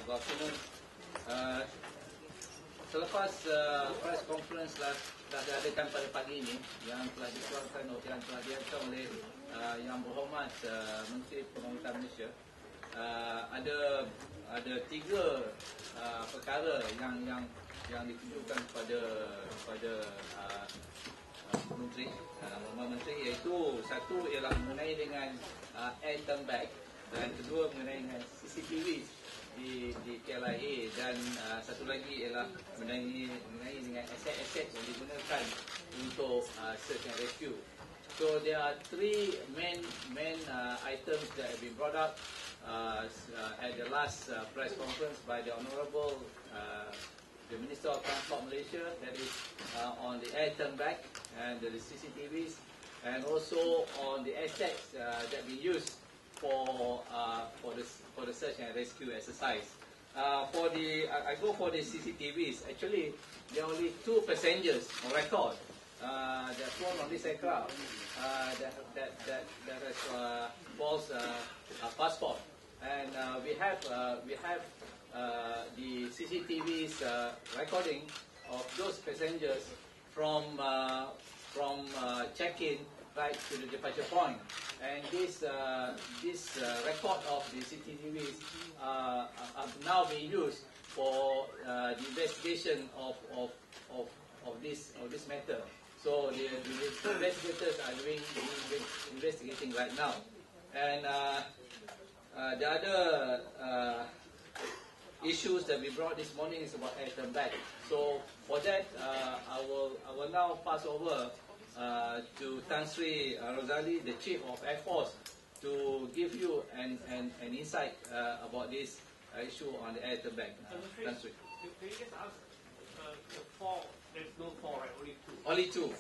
Good afternoon. Selepas press conference dah diadakan pada pagi ini yang telah dikeluarkan yang telah diadakan oleh Yang Berhormat Menteri Pembangunan Malaysia, ada tiga perkara yang ditujukan kepada Menteri iaitu satu ialah mengenai dengan air turn back, dan kedua mengenai dengan CCTV di KLIA, dan satu lagi ialah mengenai dengan aset-aset yang digunakan untuk search and rescue. So there are three main items that have been brought up at the last press conference by the Honourable the Minister of Transport Malaysia, that is on the air turn back and the CCTVs, and also on the assets that we use for the search and rescue exercise. I go for the CCTVs. Actually, there are only 2 passengers on record that flown on this aircraft that has false passport, and we have the CCTVs recording of those passengers from check-in right to the departure point. And this record of the CCTVs are now being used for the investigation of this matter. So the investigators are investigating right now. And the other issues that we brought this morning is about air turn back. So for that, I will now pass over to Tan Sri Rodzali, the Chief of Airforce, to give you an insight about this issue on the air turn back. Tan Sri. Can you just ask the fall? There's no fall, right? Only two.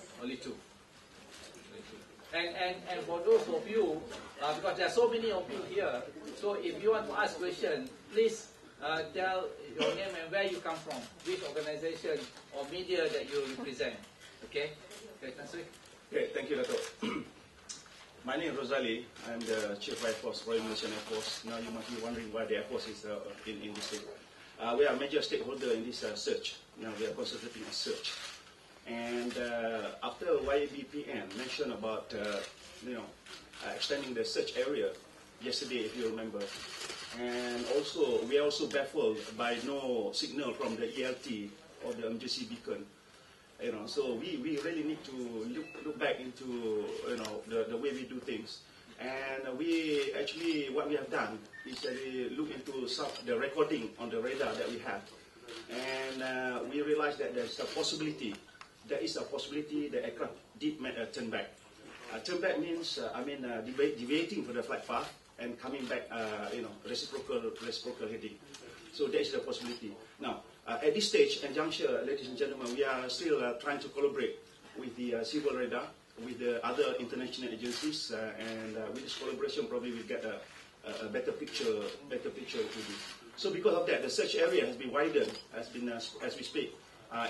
And for those of you, because there are so many of you here, so if you want to ask questions, please tell your name and where you come from, which organization or media that you represent. Okay? Okay, thank you, Daud. My name is Rodzali. I'm the Chief of Airforce, Royal Malaysia Airforce. Now you must be wondering why the Airforce is in this state. We are a major stakeholder in this search. Now we are concentrating on search. And after YBPN mentioned about extending the search area yesterday, if you remember, and also we are also baffled by no signal from the ELT or the MJ370 beacon. So we really need to look back into the way we do things. And we actually, what we have done is look into the recording on the radar that we have, and we realized that there is a possibility the aircraft did turn back. Turn back means deviating from the flight path and coming back, reciprocal heading. So there is the possibility. Now, at this stage and juncture, ladies and gentlemen, we are still trying to collaborate with the civil radar, with the other international agencies, and with this collaboration, probably we'll get a better picture to this. So because of that, the search area has been widened, as we speak,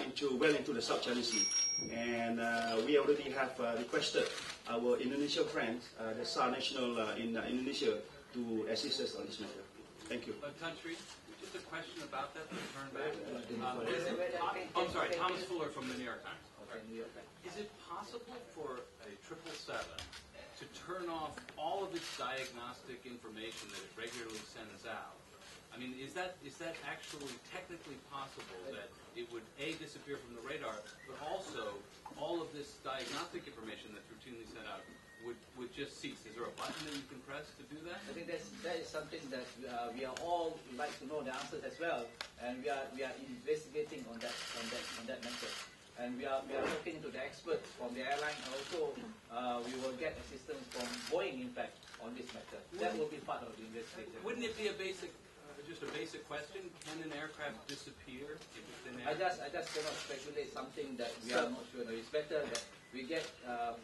into the South China Sea, and we already have requested our Indonesian friends, the SAR National in Indonesia, to assist us on this matter. Thank you. Country, just a question about that turn back. I'm sorry, Thomas Fuller from the New York Times. Is it possible for a 777 to turn off all of its diagnostic information that it regularly sends out? I mean, is that actually technically possible that it would disappear from the radar, but also all of this diagnostic information that's routinely sent out would just cease? Is there a button that you can press to do that? I think that is something that we are all like to know the answers as well, and we are investigating on that matter. And we are talking to the experts from the airline, and also we will get assistance from Boeing, in fact, on this matter. That will be part of the investigation. Wouldn't it be just a basic question? Can an aircraft disappear if it's in air? I just cannot speculate something that we are not sure. It's better that we get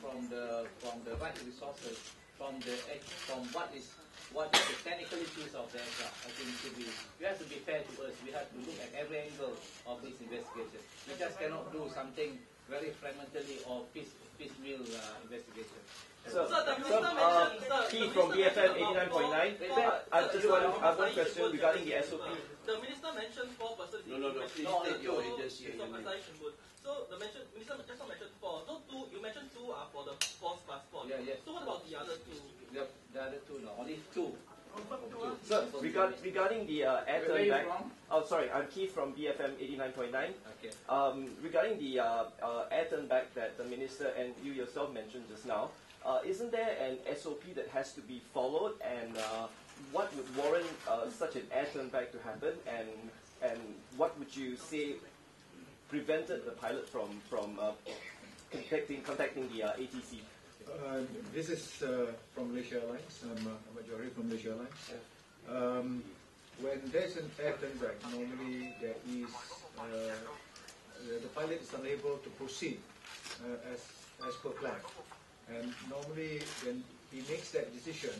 from the right resources, from what is the technicalities of the aircraft. I think we have to be fair to us. We have to look at every angle of this investigation. We just cannot do something very fragmentary or piecemeal investigation. So, Key from BFM 89.9. I've got a question regarding the SOP. The minister mentioned 4 persons. No. Please state your agency. So the minister just mentioned 4. So you mentioned 2 are for the false passport. Yeah. So what about the other 2? The other 2, no, only 2. So regarding the air turn back. Oh, sorry, I'm Keith from BFM 89.9. Okay. Regarding the air turn back that the minister and you yourself mentioned just now, isn't there an SOP that has to be followed, and what would warrant such an air turn back to happen, and what would you say prevented the pilot from contacting the ATC? This is from Malaysia Airlines. I'm a majority from Malaysia Airlines. When there's an air turn back, normally there is the pilot is unable to proceed as per plan. And normally when he makes that decision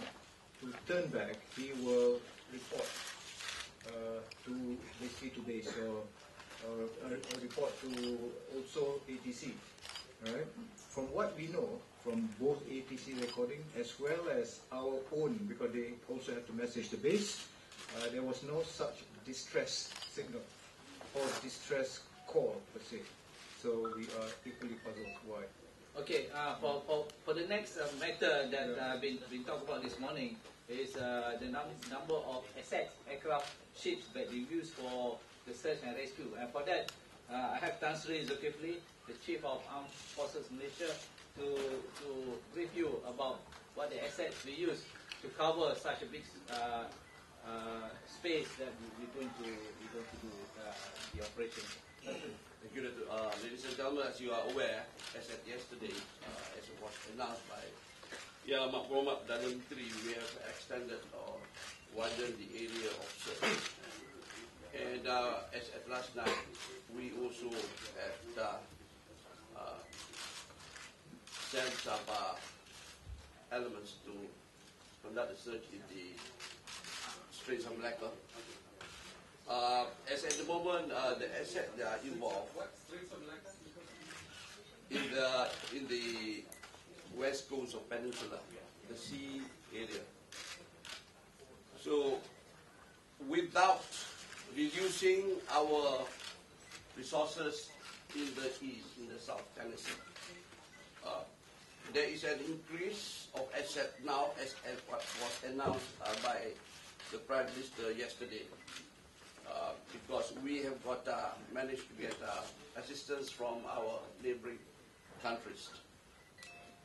to turn back, he will report to basically to base or a report to also ATC. Right? From what we know, from both ATC recording as well as our own, because they also have to message the base, there was no such distress signal or distress call per se. So we are equally puzzled why. Okay, for the next matter that been talked about this morning is the number of assets, aircraft, ships that we use for the search and rescue. And for that, I have Tan Sri Zulkifli, the Chief of Armed Forces Malaysia, to brief you about what the assets we use to cover such a big space that we're going to do the operation. Thank you, ladies and gentlemen. As you are aware, as at yesterday, as it was announced by Maklumat Dalam 3, we have extended or widened the area of search. And as at last night, we also have sent some elements to conduct a search in the Straits of Malacca. As at the moment, the assets that are involved in the west coast of Peninsula, the sea area. So, without reducing our resources in the east, in the South China Sea, there is an increase of asset now, as what was announced by the Prime Minister yesterday. Because we have got managed to get assistance from our neighboring countries.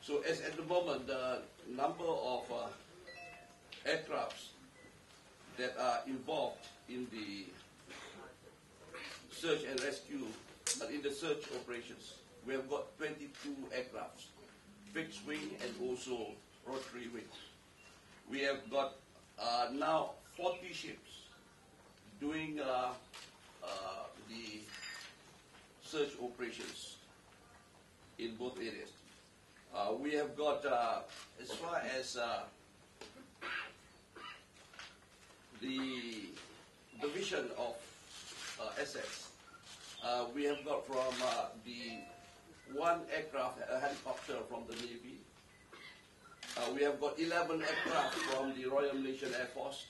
So as at the moment, the number of aircrafts that are involved in the search and rescue, in the search operations, we have got 22 aircrafts, fixed wing and also rotary wings. We have got now 40 ships doing the search operations in both areas. We have got, as far as the division of assets, we have got from the 1 aircraft, a helicopter from the Navy. We have got 11 aircraft from the Royal Malaysia Airforce.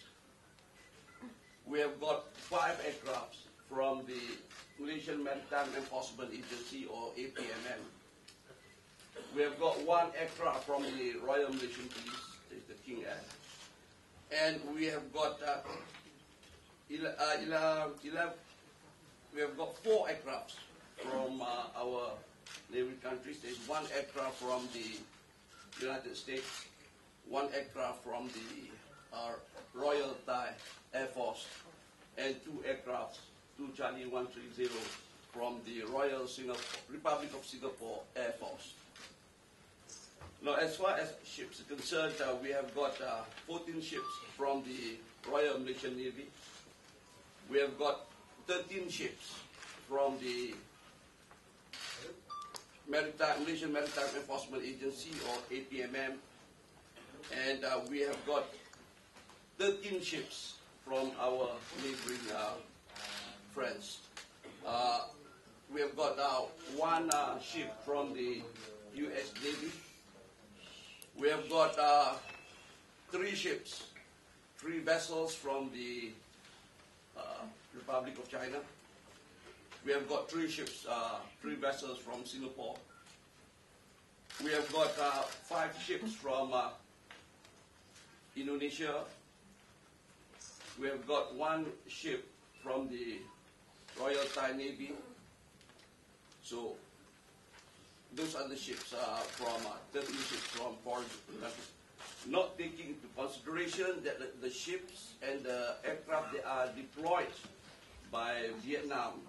We have got 5 aircraft from the Malaysian Maritime Enforcement Agency, or APMM. We have got 1 aircraft from the Royal Malaysian Police, the King Air. And we have got 4 aircraft from our neighboring countries. There's 1 aircraft from the United States, 1 aircraft from the Royal Thai Air Force, and 2 aircraft, 2 Charlie 130 from the Republic of Singapore Air Force. Now, as far as ships are concerned, we have got 14 ships from the Royal Malaysian Navy. We have got 13 ships from the Malaysian Maritime Enforcement Agency, or APMM, and we have got 13 ships from our neighboring friends. we have got one ship from the U.S. Navy. We have got 3 ships, 3 vessels from the Republic of China. We have got 3 ships, 3 vessels from Singapore. We have got 5 ships from Indonesia. We have got 1 ship from the Royal Thai Navy. So those are the ships from 13 ships from foreign countries. Not taking into consideration that the ships and the aircraft that are deployed by Vietnam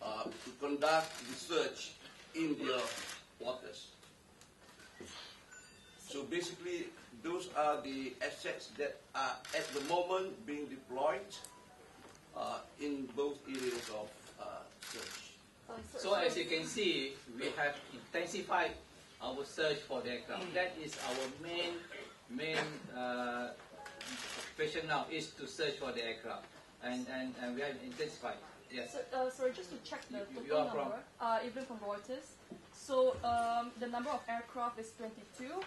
to conduct research in their waters. So basically, those are the assets that are at the moment being deployed in both areas of search. So as you can see, we have intensified our search for the aircraft. That is our main occupation now, is to search for the aircraft, and we have intensified. Yes. So, sorry, just to check the total number, even from Reuters. So the number of aircraft is 22.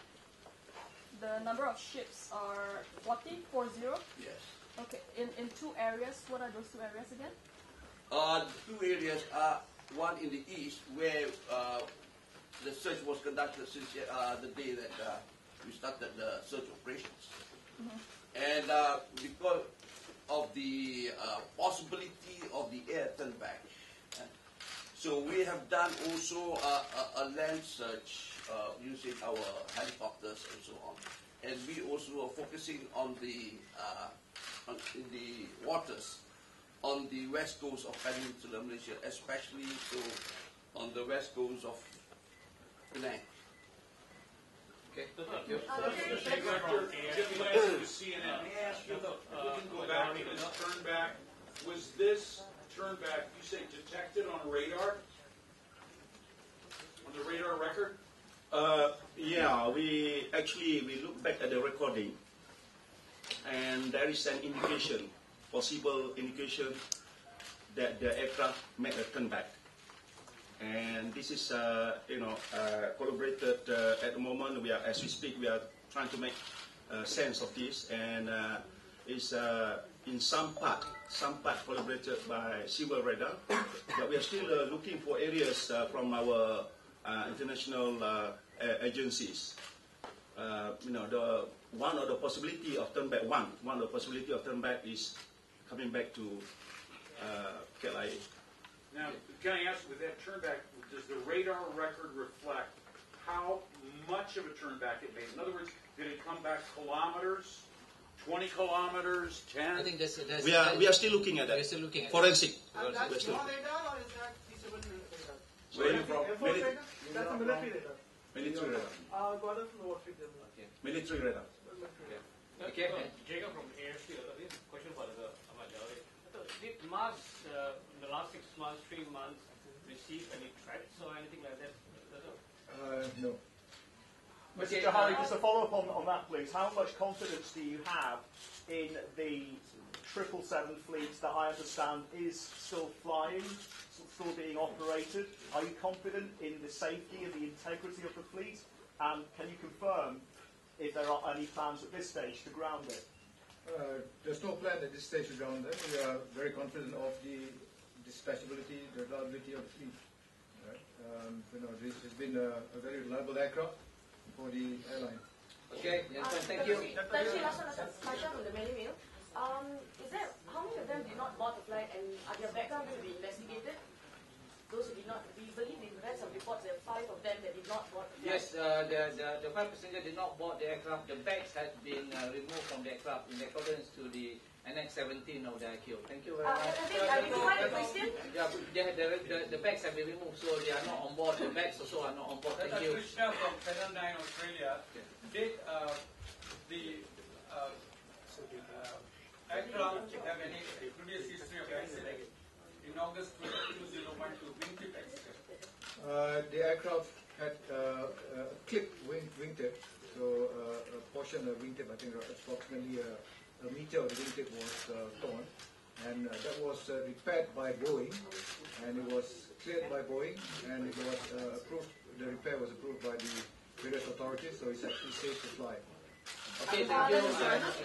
The number of ships are 40. Yes. Okay. In 2 areas, what are those 2 areas again? The 2 areas are one in the east, where the search was conducted since the day that we started the search operations. And because of the possibility of the air turnback, so we have done also a land search using our helicopters and so on. And we also are focusing on the in the waters on the west coast of Peninsular Malaysia, especially so on the west coast of Penang. Okay. Director Jim Lance of CNN. May I ask you, we can go back to this turnback. Was this turnback, you say, detected on radar? On the radar record? Yeah, we look back at the recording, and there is an indication, possible indication, that the aircraft made a turnback. And this is, collaborated at the moment. As we speak, we are trying to make sense of this, and it's in some part collaborated by civil radar, but we are still looking for areas from our international agencies. One of the possibility of turnback is coming back to KLIA. Now, can I ask, with that turnback, does the radar record reflect how much of a turnback it made? In other words, did it come back kilometers, 20 kilometers, 10? I think we are still looking at that. We're still looking at forensic. And that's your radar, or is that T7 radar? Where are you from? Airforce radar? That's a military radar. Military radar. Got it from the Wall Street Journal. Okay. Military radar. Okay. Jacob from AFC, question for the Majority. Did Mars, in the last 6 months, 3 months, receive any threats or anything like that? No. Mr. Jahari, just to follow up on that, please. How much confidence do you have in the 777 fleet that I understand is still flying, still being operated? Are you confident in the safety and the integrity of the fleet? And can you confirm if there are any plans at this stage to ground it? There's no plan at this stage to ground it. We are very confident of the dispatchability, the reliability of the fleet. Right? This has been a very reliable aircraft for the airline. Okay, thank you. Last question from the Daily Mail. Is there, how many of them did not board the flight, and are their background going to be investigated? Those who did not, we believe we read some reports, there are 5 of them that did not board the flight. Yes, the 5 passengers did not board the aircraft. The bags had been removed from the aircraft in accordance to the MH370 of the IQ. Thank you very much. I think the question. Yeah, the bags have been removed, so they are not on board. The bags also are not on board. Thank you. Krishna from Channel 9 Australia. Did the aircraft have any previous history of accident? In August 2012, wingtip accident. The aircraft had a clipped wingtip, so a portion of wingtip, I think approximately a meter of the wingtip was torn. and that was repaired by Boeing, and it was cleared by Boeing, and it was approved. The repair was approved by the various authorities, so it's actually safe to fly. Okay, thank you.